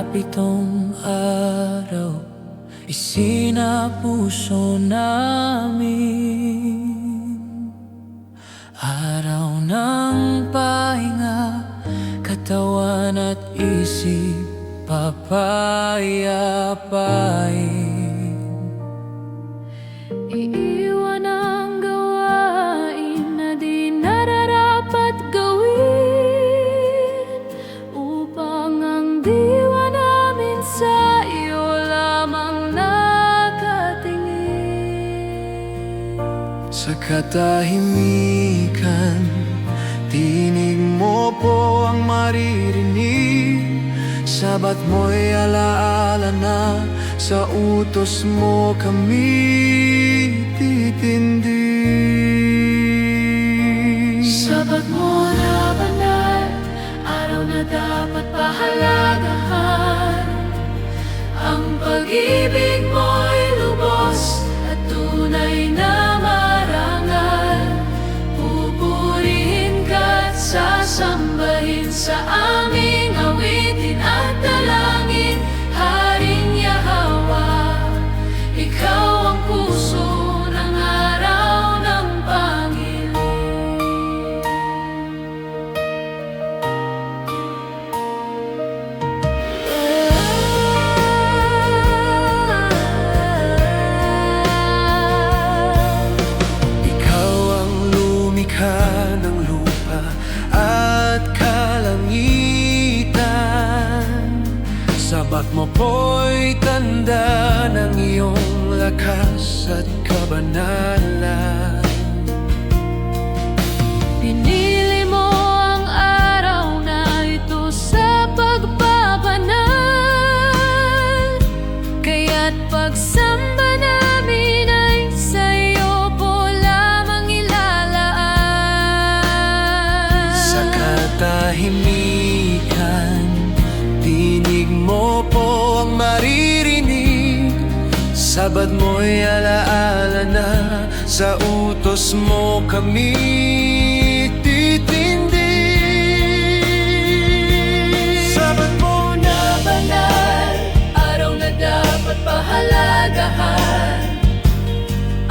pitong araw, isinapuso namin. Araw ng pahinga, katawan at isip papayapain. Iiwan ang gawain na di nararapat gawin, upang ang diwa namin sa iyo lamang nakatingin. Sa katahimikan, tinig mo po ang maririnig. Sabat mo'y alaala na, sa utos mo kami titindig. Sabat mo na banal, araw na dapat pahalagahan. Ang pag-ibig mo'y lubos at tunay na marangal. Pupurihin ka't sasambahin sa aming awitin at dalangin. Haring Yahwa, ikaw ang puso ng araw ng Panginoon. Ikaw ang lumikha ng lupa at kalangitan. Sabat mo po'y tanda ng iyong lakas at kabanalan. Pinili mo ang araw na ito sa pagpapanal, kaya't pagsamba namin ay sa iyo po lamang ilalaan. Sa katahimikan, tinig mo po ang maririnig. Sabat mo'y alaala na, sa utos mo kami titindig. Sabat mo na banal, araw na dapat pahalagahan.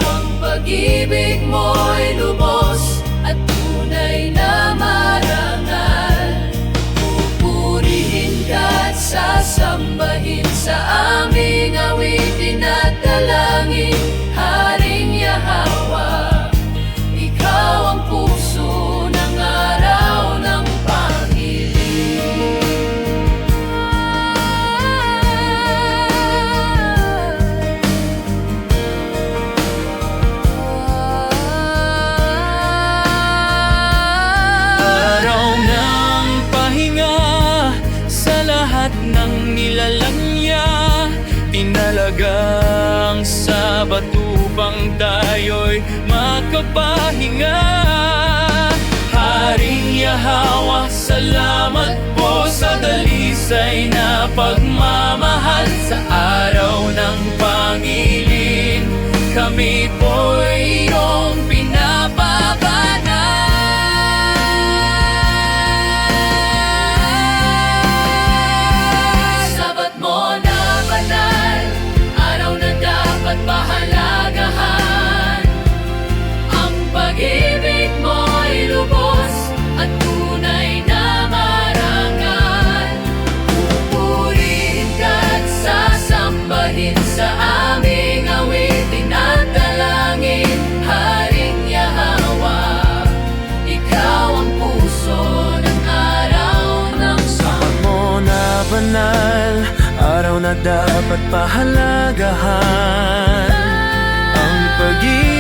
Ang pag-ibig mo'y lubos at tunay na marangal. Pupurihin ka't sasambahin sa aming awitin at dalangin. Haring Yahwa, ikaw ang puso ng araw ng pag-ibig. Araw ng pahinga, sa lahat ng nilalang niya, tinalagang Sabat upang tayo'y makapahinga. Haring Yahwa, salamat po sa dalisay na pagmamahal. Sa araw ng pangilin, kami po'y iyong pinapabanal. Sabat mo na banal, araw na dapat pahalagahan. Ang pag-ibig mo'y lubos at tunay na marangal. Pupurihin ka't sasambahin sa aming awitin at dalangin. Haring Yahwa, ikaw ang puso ng araw ng Sabat mo na banal, araw na dapat pahalagahan. Ang pag-ibig